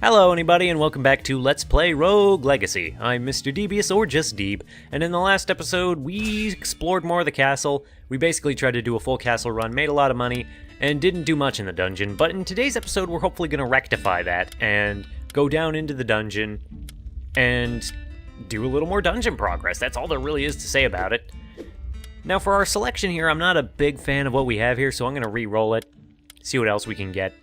Hello anybody and welcome back to Let's Play Rogue Legacy. I'm Mr. Devious, or just Deeb, and in the last episode we explored more of the castle. We basically tried to do a full castle run, made a lot of money, and didn't do much in the dungeon, but in today's episode we're hopefully going to rectify that and go down into the dungeon and do a little more dungeon progress. That's all there really is to say about it. Now for our selection here, I'm not a big fan of what we have here, so I'm going to re-roll it, see what else we can get.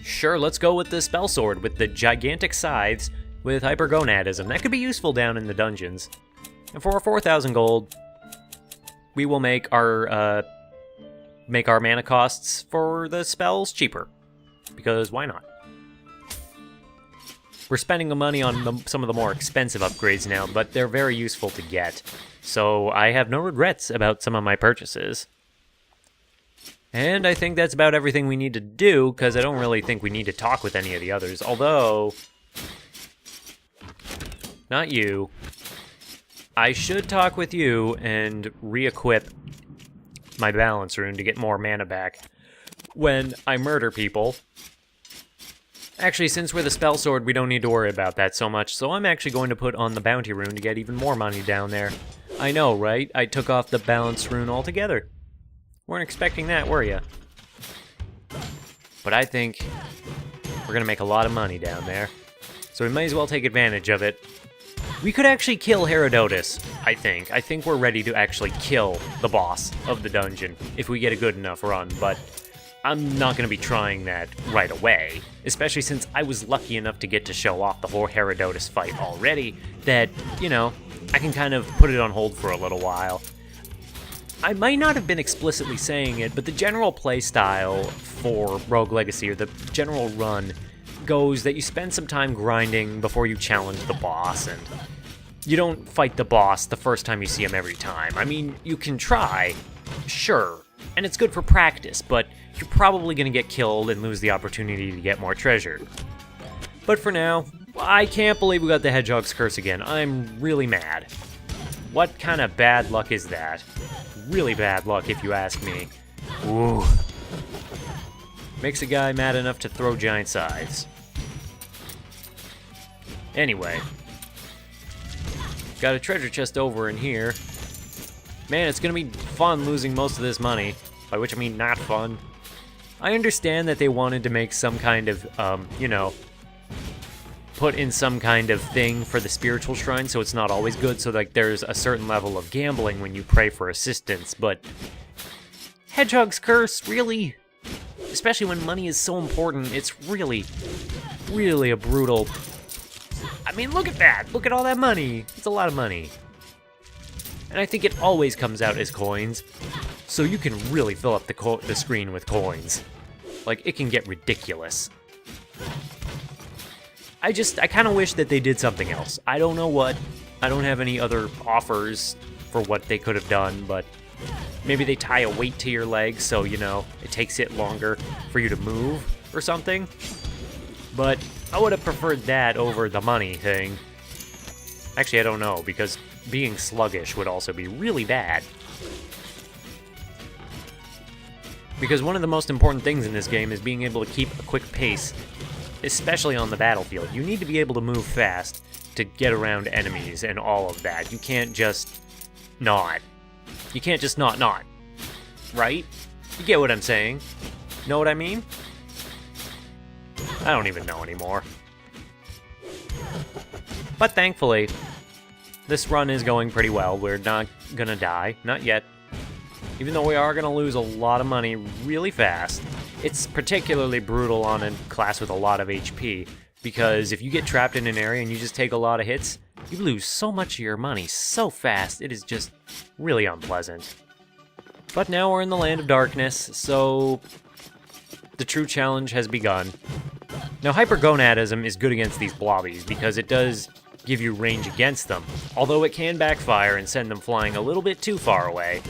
Sure, let's go with the spell sword with the gigantic scythes with hypergonadism. That could be useful down in the dungeons. And for our 4,000 gold, we will make our mana costs for the spells cheaper. Because why not? We're spending the money on some of the more expensive upgrades now, but they're very useful to get. So I have no regrets about some of my purchases. And I think that's about everything we need to do, because I don't really think we need to talk with any of the others. Although, not you. I should talk with you and re-equip my balance rune to get more mana back when I murder people. Actually, since we're the spell sword, we don't need to worry about that so much, so I'm actually going to put on the bounty rune to get even more money down there. I know, right? I took off the balance rune altogether. Weren't expecting that, were ya? But I think we're gonna make a lot of money down there, so we might as well take advantage of it. We could actually kill Herodotus, I think. I think we're ready to actually kill the boss of the dungeon if we get a good enough run, but I'm not gonna be trying that right away, especially since I was lucky enough to get to show off the whole Herodotus fight already, that, you know, I can kind of put it on hold for a little while. I might not have been explicitly saying it, but the general playstyle for Rogue Legacy, or the general run, goes that you spend some time grinding before you challenge the boss, and you don't fight the boss the first time you see him every time. I mean, you can try, sure, and it's good for practice, but you're probably going to get killed and lose the opportunity to get more treasure. But for now, I can't believe we got the Hedgehog's Curse again. I'm really mad. What kind of bad luck is that? Really bad luck, if you ask me. Ooh. Makes a guy mad enough to throw giant scythes. Anyway. Got a treasure chest over in here. Man, it's gonna be fun losing most of this money. By which I mean not fun. I understand that they wanted to make some kind of, you know, put in some kind of thing for the spiritual shrine, so it's not always good, so like there's a certain level of gambling when you pray for assistance, but Hedgehog's Curse, really? Especially when money is so important, it's really a brutal... I mean, look at that! Look at all that money! It's a lot of money. And I think it always comes out as coins, so you can really fill up the screen with coins. Like, it can get ridiculous. I kind of wish that they did something else. I don't know what. I don't have any other offers for what they could have done, but maybe they tie a weight to your leg so, you know, it takes it longer for you to move or something. But I would have preferred that over the money thing. Actually, I don't know, because being sluggish would also be really bad. Because one of the most important things in this game is being able to keep a quick pace, especially on the battlefield. You need to be able to move fast to get around enemies and all of that. You can't just not. You can't just not. Right? You get what I'm saying? Know what I mean? I don't even know anymore. But thankfully, this run is going pretty well. We're not gonna die. Not yet. Even though we are gonna lose a lot of money really fast. It's particularly brutal on a class with a lot of HP, because if you get trapped in an area and you just take a lot of hits, you lose so much of your money so fast, it is just really unpleasant. But now we're in the Land of Darkness, so the true challenge has begun. Now, hypergonadism is good against these blobbies, because it does give you range against them, although it can backfire and send them flying a little bit too far away.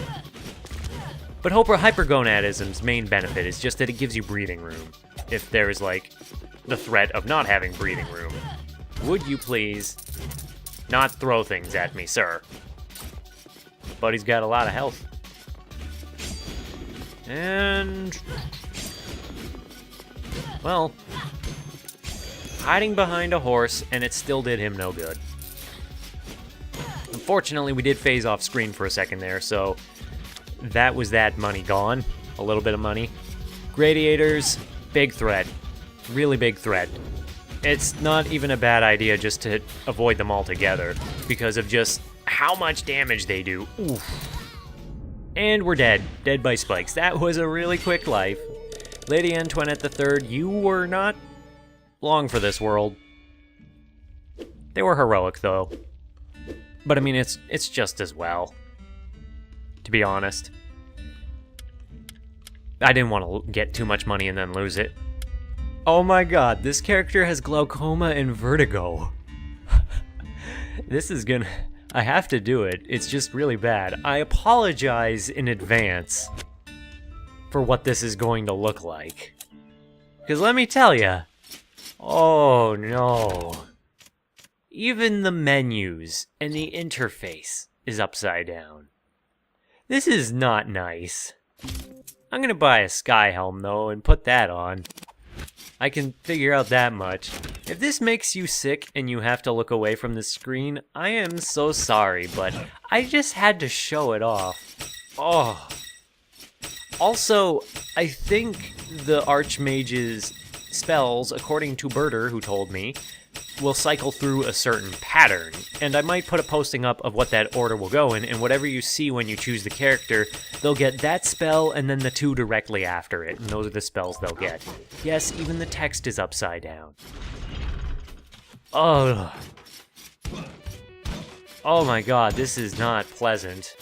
But hypergonadism's main benefit is just that it gives you breathing room, if there's, like, the threat of not having breathing room. Would you please not throw things at me, sir? But he's got a lot of health. And Well, hiding behind a horse, and it still did him no good. Unfortunately, we did phase off screen for a second there, so that was that money gone. A little bit of money. Gladiators, big threat. Really big threat. It's not even a bad idea just to avoid them altogether, because of just how much damage they do. Oof. And we're dead. Dead by spikes. That was a really quick life. Lady Antoinette III, you were not long for this world. They were heroic, though. But I mean, it's just as well, to be honest. I didn't want to get too much money and then lose it. Oh my god, this character has glaucoma and vertigo. This is gonna... I have to do it. It's just really bad. I apologize in advance for what this is going to look like. Because let me tell ya, oh no. Even the menus and the interface is upside down. This is not nice. I'm gonna buy a sky helm though and put that on. I can figure out that much. If this makes you sick and you have to look away from the screen, I am so sorry, but I just had to show it off. Oh. Also, I think the Archmage's spells, according to Birder, who told me, will cycle through a certain pattern, and I might put a posting up of what that order will go in, and whatever you see when you choose the character, they'll get that spell and then the two directly after it, and those are the spells they'll get. Yes, even the text is upside down. Oh. Oh my god, this is not pleasant.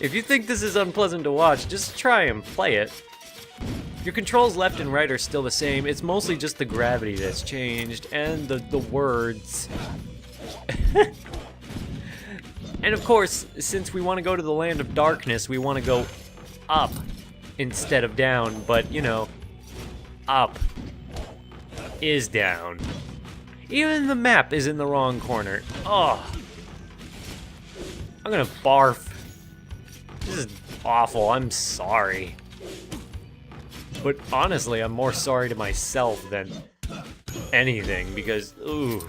If you think this is unpleasant to watch, just try and play it. Your controls left and right are still the same, it's mostly just the gravity that's changed, and the words. And of course, since we want to go to the land of darkness, we want to go up instead of down, but you know, up is down. Even the map is in the wrong corner. Oh. I'm gonna barf. This is awful, I'm sorry. But honestly, I'm more sorry to myself than anything, because, ooh.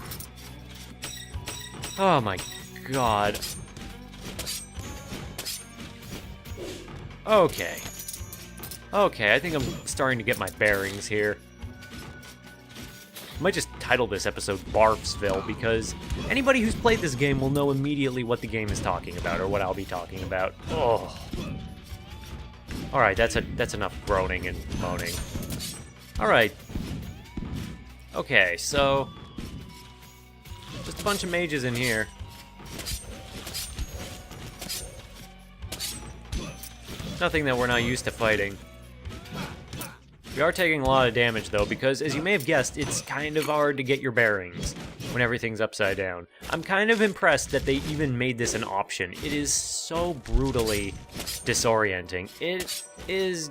Oh my god. Okay. Okay, I think I'm starting to get my bearings here. I might just title this episode Barfsville, because anybody who's played this game will know immediately what the game is talking about, or what I'll be talking about. Oh. Alright, that's enough groaning and moaning. Alright. Okay, so... just a bunch of mages in here. Nothing that we're not used to fighting. We are taking a lot of damage, though, because, as you may have guessed, it's kind of hard to get your bearings when everything's upside down. I'm kind of impressed that they even made this an option. It is so brutally disorienting. It is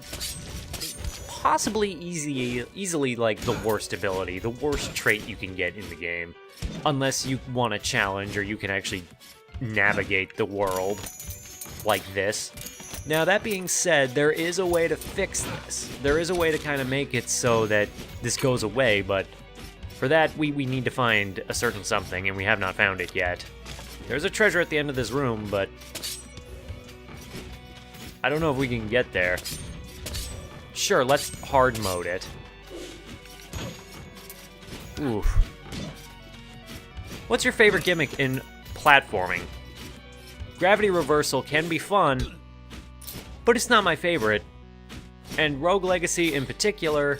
possibly easily like the worst ability, the worst trait you can get in the game. Unless you want a challenge or you can actually navigate the world like this. Now, that being said, there is a way to fix this. There is a way to kind of make it so that this goes away, but for that, we need to find a certain something, and we have not found it yet. There's a treasure at the end of this room, but I don't know if we can get there. Sure, let's hard mode it. Oof. What's your favorite gimmick in platforming? Gravity reversal can be fun, but it's not my favorite. And Rogue Legacy in particular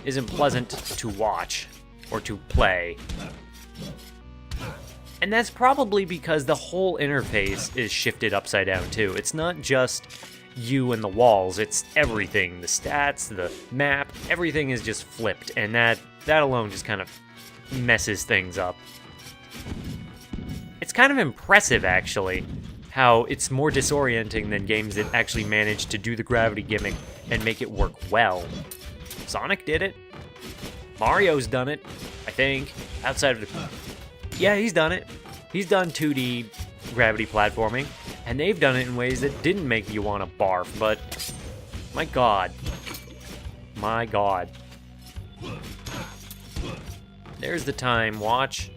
isn't pleasant to watch or to play. And that's probably because the whole interface is shifted upside down too. It's not just you and the walls, it's everything. The stats, the map, everything is just flipped, and that alone just kind of messes things up. It's kind of impressive, actually, how it's more disorienting than games that actually manage to do the gravity gimmick and make it work well. Sonic did it. Mario's done it, I think, outside of the... Yeah, he's done it. He's done 2D gravity platforming, and they've done it in ways that didn't make you want to barf, but... my god. My god. There's the time watch.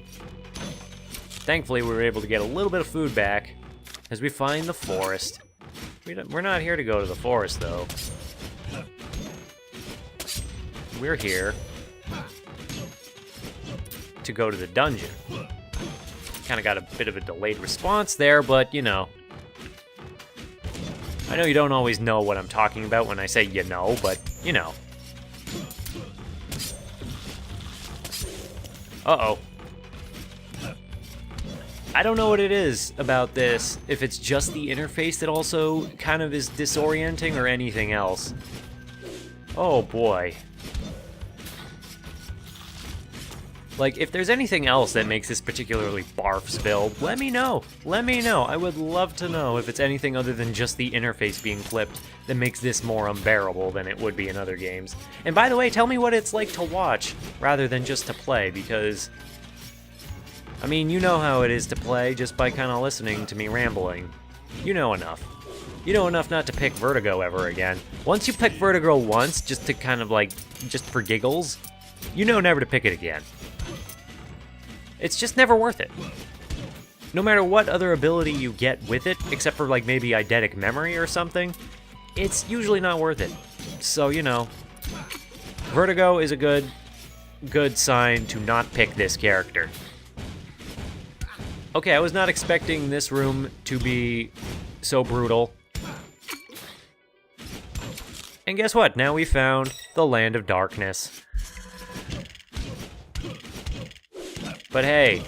Thankfully, we were able to get a little bit of food back as we find the forest. We're not here to go to the forest, though. We're here to go to the dungeon. Kind of got a bit of a delayed response there, but, you know. I know you don't always know what I'm talking about when I say you know, but, you know. Uh-oh. I don't know what it is about this, if it's just the interface that also kind of is disorienting or anything else. Oh boy. Like, if there's anything else that makes this particularly barf's build, let me know. Let me know. I would love to know if it's anything other than just the interface being flipped that makes this more unbearable than it would be in other games. And by the way, tell me what it's like to watch rather than just to play, because, I mean, you know how it is to play just by kind of listening to me rambling. You know enough. You know enough not to pick Vertigo ever again. Once you pick Vertigo once, just to kind of like, just for giggles, you know never to pick it again. It's just never worth it. No matter what other ability you get with it, except for like maybe eidetic memory or something, it's usually not worth it. So, you know, Vertigo is a good sign to not pick this character. Okay, I was not expecting this room to be so brutal. And guess what? Now we found the Land of Darkness. But hey,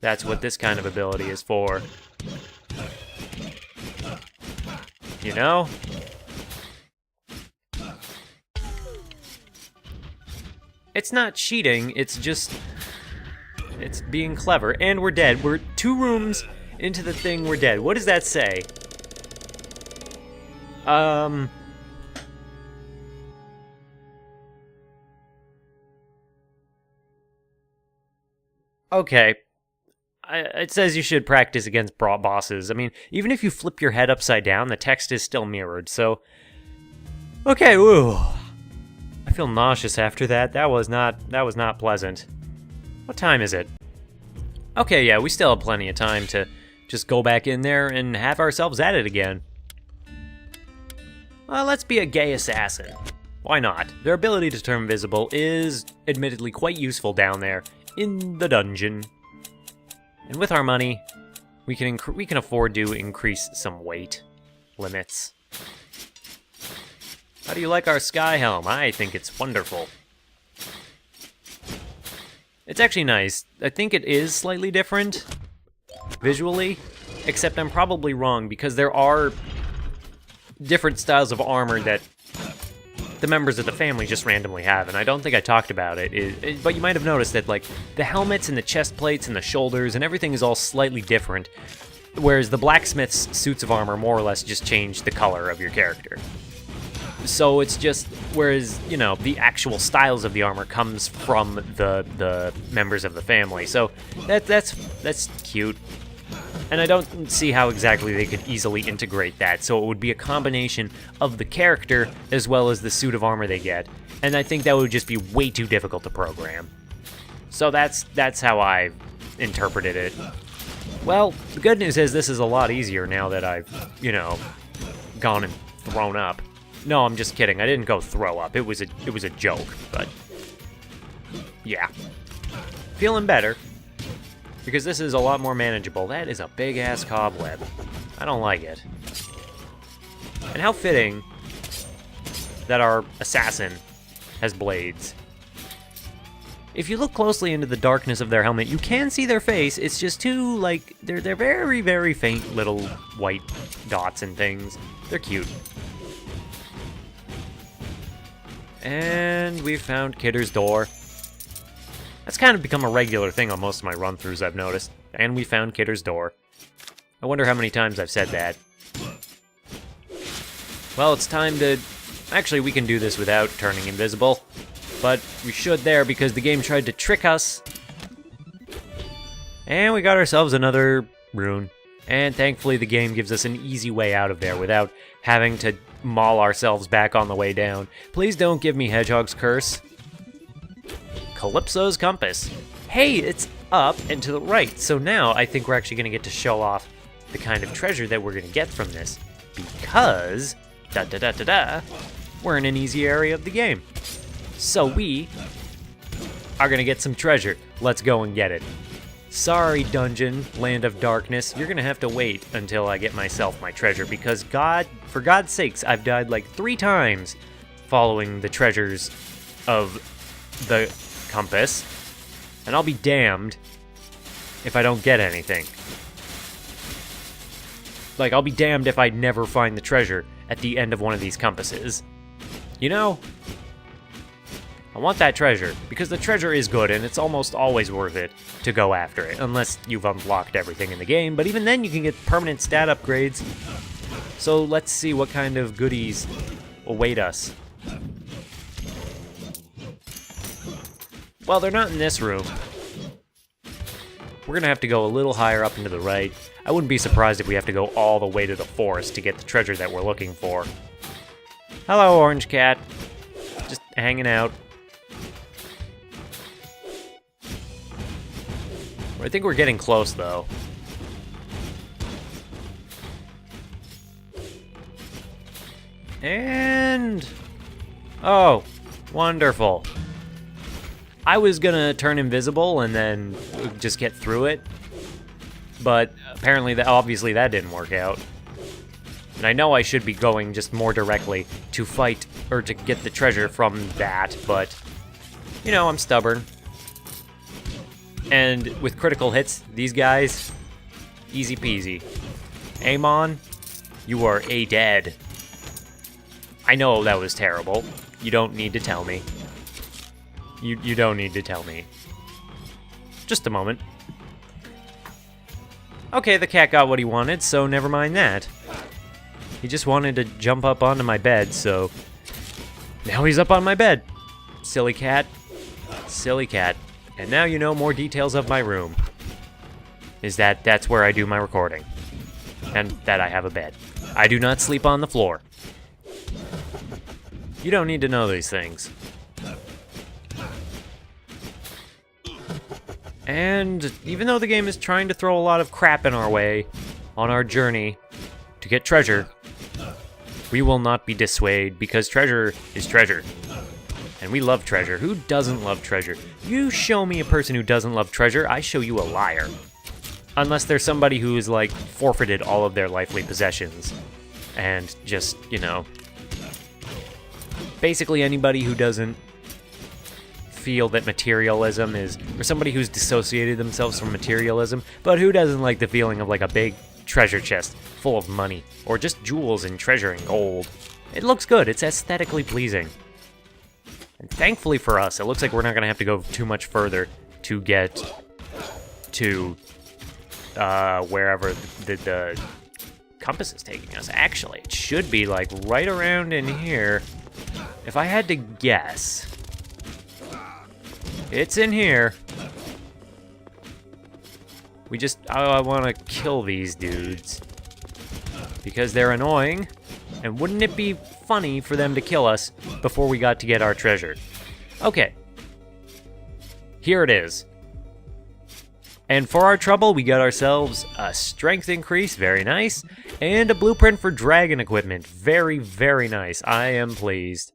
that's what this kind of ability is for. You know? It's not cheating, it's just... it's being clever. And we're dead. We're 2 rooms into the thing, we're dead. What does that say? Okay. It says you should practice against bosses. I mean, even if you flip your head upside down, the text is still mirrored, so... Okay, woo. I feel nauseous after that. That was not pleasant. What time is it? Okay, yeah, we still have plenty of time to just go back in there and have ourselves at it again. Well, let's be a gay assassin. Why not? Their ability to turn invisible is admittedly quite useful down there in the dungeon. And with our money, we can afford to increase some weight limits. How do you like our sky helm? I think it's wonderful. It's actually nice. I think it is slightly different visually, except I'm probably wrong because there are different styles of armor that the members of the family just randomly have, and I don't think I talked about it, but you might have noticed that like the helmets and the chest plates and the shoulders and everything is all slightly different, whereas the blacksmith's suits of armor more or less just change the color of your character. So it's just, whereas, you know, the actual styles of the armor comes from the members of the family. So that's cute. And I don't see how exactly they could easily integrate that. So it would be a combination of the character as well as the suit of armor they get. And I think that would just be way too difficult to program. So that's how I interpreted it. Well, the good news is this is a lot easier now that I've, you know, gone and thrown up. No, I'm just kidding. I didn't go throw up. It was a joke, but yeah. Feeling better. Because this is a lot more manageable. That is a big-ass cobweb. I don't like it. And how fitting that our assassin has blades. If you look closely into the darkness of their helmet, you can see their face. It's just too, like, they're very, very faint little white dots and things. They're cute. And we found Kidder's door. That's kind of become a regular thing on most of my run-throughs, I've noticed. And we found Kidder's door. I wonder how many times I've said that. Well, it's time to... Actually, we can do this without turning invisible. But we should there because the game tried to trick us. And we got ourselves another rune. And thankfully the game gives us an easy way out of there without having to maul ourselves back on the way down. Please don't give me Hedgehog's Curse. Calypso's Compass. Hey, it's up and to the right. So now I think we're actually going to get to show off the kind of treasure that we're going to get from this. Because, we're in an easy area of the game. So we are going to get some treasure. Let's go and get it. Sorry, dungeon, land of darkness. You're going to have to wait until I get myself my treasure. Because for God's sakes, I've died like 3 times following the treasures of the compass. And I'll be damned if I don't get anything. Like, I'll be damned if I never find the treasure at the end of one of these compasses. You know, I want that treasure, because the treasure is good, and it's almost always worth it to go after it, unless you've unlocked everything in the game, but even then you can get permanent stat upgrades. So let's see what kind of goodies await us. Well, they're not in this room. We're gonna have to go a little higher up and to the right. I wouldn't be surprised if we have to go all the way to the forest to get the treasure that we're looking for. Hello, Orange Cat. Just hanging out. I think we're getting close, though. And... oh, wonderful. I was gonna turn invisible and then just get through it, but apparently, obviously that didn't work out. And I know I should be going just more directly to fight, or to get the treasure from that, but, you know, I'm stubborn. And with critical hits, these guys, easy peasy. Amon, you are dead. I know that was terrible. You don't need to tell me. You don't need to tell me. Just a moment. Okay, the cat got what he wanted, so never mind that. He just wanted to jump up onto my bed, so now he's up on my bed. Silly cat. Silly cat. And now you know more details of my room. That's where I do my recording. And that I have a bed. I do not sleep on the floor. You don't need to know these things. And even though the game is trying to throw a lot of crap in our way on our journey to get treasure, we will not be dissuaded, because treasure is treasure. And we love treasure. Who doesn't love treasure? You show me a person who doesn't love treasure, I show you a liar. Unless there's somebody who is, like, forfeited all of their lively possessions. And just, you know, basically anybody who doesn't feel that materialism is, or somebody who's dissociated themselves from materialism, but who doesn't like the feeling of like a big treasure chest full of money, or just jewels and treasure and gold. It looks good, it's aesthetically pleasing. And thankfully for us, it looks like we're not gonna have to go too much further to get to wherever the compass is taking us. Actually, it should be like right around in here. If I had to guess, it's in here. I want to kill these dudes because they're annoying, and wouldn't it be funny for them to kill us before we got to get our treasure? Okay. Here it is. And for our trouble, we got ourselves a strength increase, very nice, and a blueprint for dragon equipment, very, very nice. I am pleased.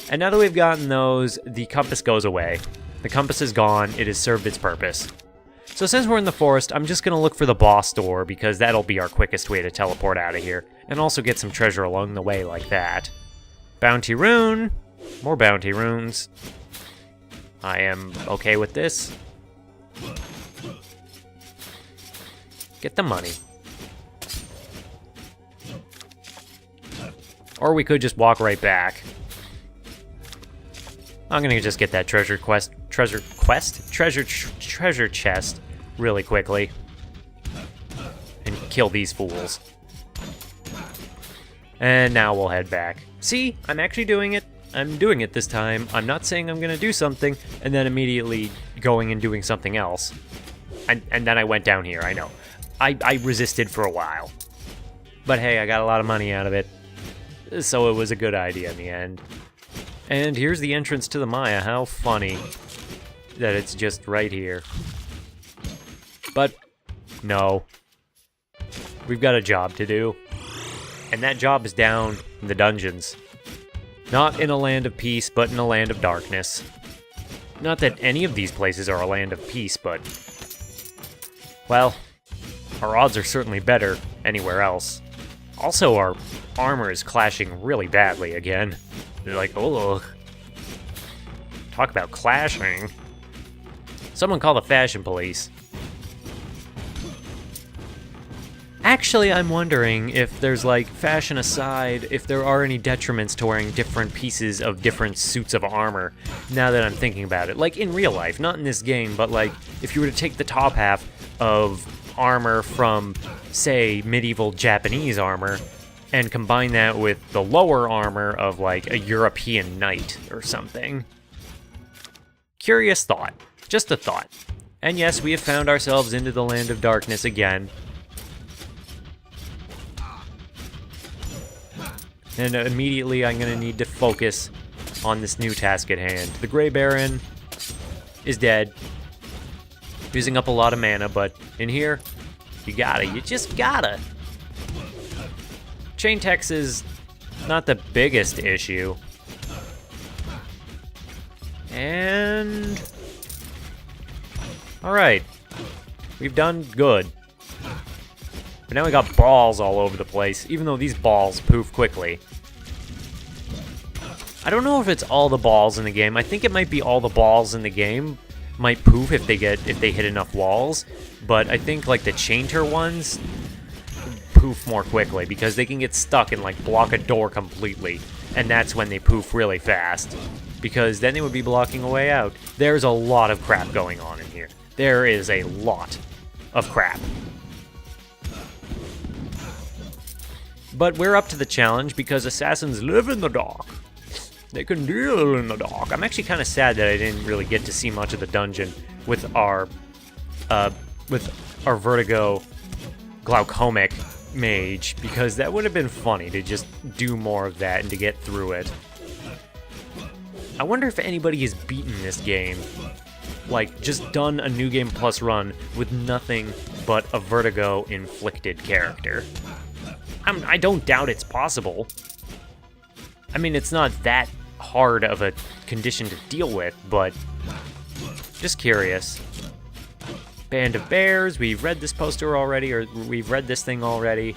And now that we've gotten those, the compass goes away. The compass is gone, it has served its purpose. So since we're in the forest, I'm just gonna look for the boss door, because that'll be our quickest way to teleport out of here, and also get some treasure along the way like that. Bounty rune, more bounty runes. I am okay with this. Get the money. Or we could just walk right back. I'm gonna just get that treasure chest really quickly. And kill these fools. And now we'll head back. See, I'm actually doing it. I'm doing it this time. I'm not saying I'm gonna do something and then immediately going and doing something else. And then I went down here, I know. I resisted for a while. But hey, I got a lot of money out of it. so it was a good idea in the end. And here's the entrance to the Maya. How funny that it's just right here. But no. We've got a job to do. And that job is down in the dungeons. Not in a land of peace, but in a land of darkness. Not that any of these places are a land of peace, but... well, our odds are certainly better anywhere else. Also, our armor is clashing really badly again. They're like, oh, talk about clashing. Someone call the fashion police. Actually, I'm wondering if there's, like, fashion aside, if there are any detriments to wearing different pieces of different suits of armor, now that I'm thinking about it. Like, in real life, not in this game, but, like, if you were to take the top half of armor from, say, medieval Japanese armor, and combine that with the lower armor of, like, a European knight or something. Curious thought. Just a thought. And yes, we have found ourselves into the land of darkness again. And immediately I'm going to need to focus on this new task at hand. The Grey Baron is dead. Using up a lot of mana, but in here, you just gotta. Chain text is not the biggest issue. And... alright. We've done good. But now we got balls all over the place, even though these balls poof quickly. I don't know if it's all the balls in the game. I think it might be all the balls in the game might poof if they hit enough walls. But I think like the chainter ones poof more quickly because they can get stuck and like block a door completely. And that's when they poof really fast. Because then they would be blocking a way out. There's a lot of crap going on in here. There is a lot of crap. But we're up to the challenge because assassins live in the dark. They can deal in the dark. I'm actually kind of sad that I didn't really get to see much of the dungeon with our Vertigo glaucomic mage, because that would have been funny to just do more of that and to get through it. I wonder if anybody has beaten this game, like just done a New Game Plus run with nothing but a Vertigo inflicted character. I don't doubt it's possible. I mean, it's not that hard of a condition to deal with, but just curious. Band of Bears, we've read this poster already, or we've read this thing already.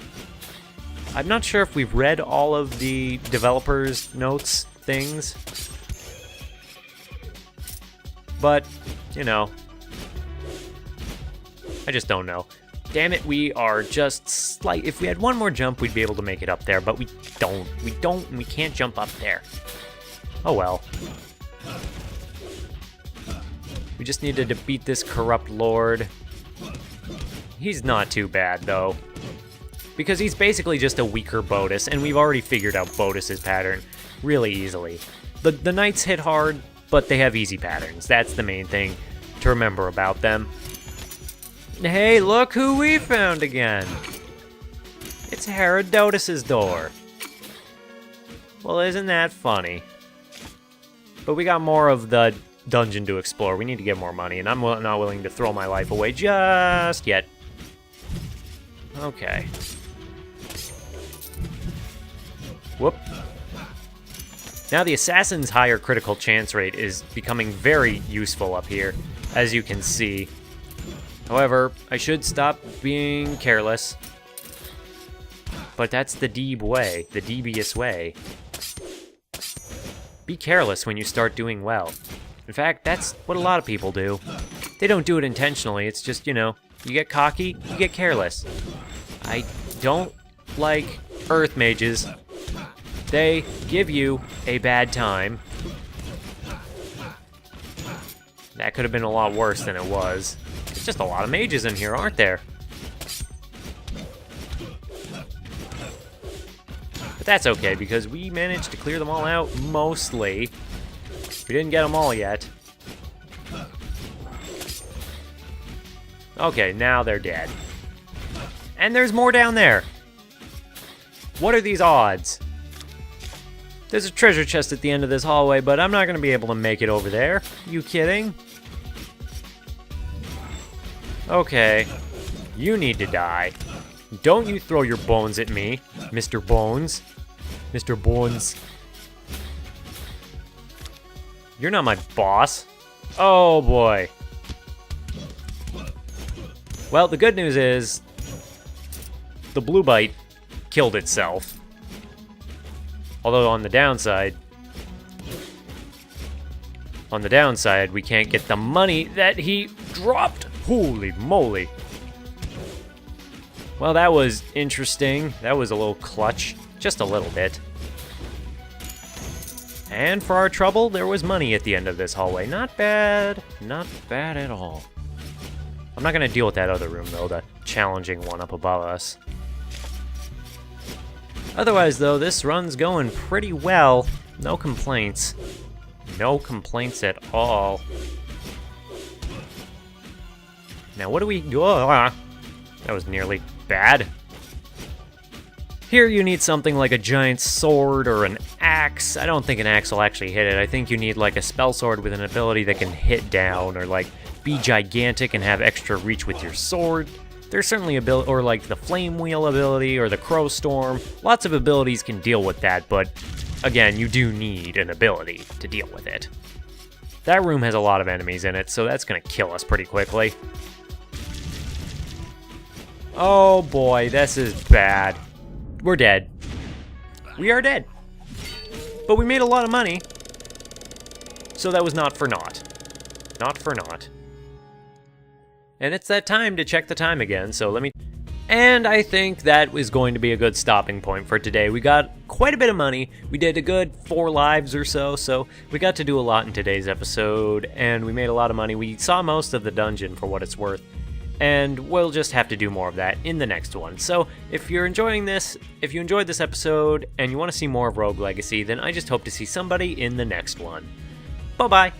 I'm not sure if we've read all of the developers' notes things. But, you know, I just don't know. Damn it, we are just slight. If we had one more jump, we'd be able to make it up there, but we don't. And we can't jump up there. Oh well. We just need to defeat this corrupt lord. He's not too bad, though. Because he's basically just a weaker Bodus, and we've already figured out Bodus's pattern really easily. The knights hit hard, but they have easy patterns. That's the main thing to remember about them. Hey, look who we found again! It's Herodotus's door. Well, isn't that funny? But we got more of the dungeon to explore. We need to get more money, and I'm not willing to throw my life away just yet. Okay. Whoop. Now the assassin's higher critical chance rate is becoming very useful up here, as you can see. However, I should stop being careless. But that's the Deeb way, the devious way. Be careless when you start doing well. In fact, that's what a lot of people do. They don't do it intentionally, it's just, you know, you get cocky, you get careless. I don't like earth mages. They give you a bad time. That could have been a lot worse than it was. There's just a lot of mages in here, aren't there? But that's okay, because we managed to clear them all out, mostly. We didn't get them all yet. Okay, now they're dead. And there's more down there! What are these odds? There's a treasure chest at the end of this hallway, but I'm not going to be able to make it over there. You kidding? Okay. You need to die. Don't you throw your bones at me, Mr. Bones. Mr. Bones. You're not my boss. Oh, boy. Well, the good news is the blue bite killed itself. Although on the downside, we can't get the money that he dropped. Holy moly. Well, that was interesting. That was a little clutch. Just a little bit. And for our trouble, there was money at the end of this hallway. Not bad. Not bad at all. I'm not going to deal with that other room, though, the challenging one up above us. Otherwise, though, this run's going pretty well. No complaints. No complaints at all. Now, what do we... Oh, that was nearly bad. Here you need something like a giant sword or an axe. I don't think an axe will actually hit it. I think you need like a spell sword with an ability that can hit down, or like be gigantic and have extra reach with your sword. There's certainly ability, or like the flame wheel ability or the crow storm. Lots of abilities can deal with that, but again, you do need an ability to deal with it. That room has a lot of enemies in it, so that's gonna kill us pretty quickly. Oh boy, this is bad. We're dead. We are dead. But we made a lot of money. So that was not for naught. Not for naught. And it's that time to check the time again, so let me... And I think that is going to be a good stopping point for today. We got quite a bit of money. We did a good 4 lives or so, so we got to do a lot in today's episode, and we made a lot of money. We saw most of the dungeon for what it's worth. And we'll just have to do more of that in the next one. So if you're enjoying this, if you enjoyed this episode and you want to see more of Rogue Legacy, then I just hope to see somebody in the next one. Bye-bye.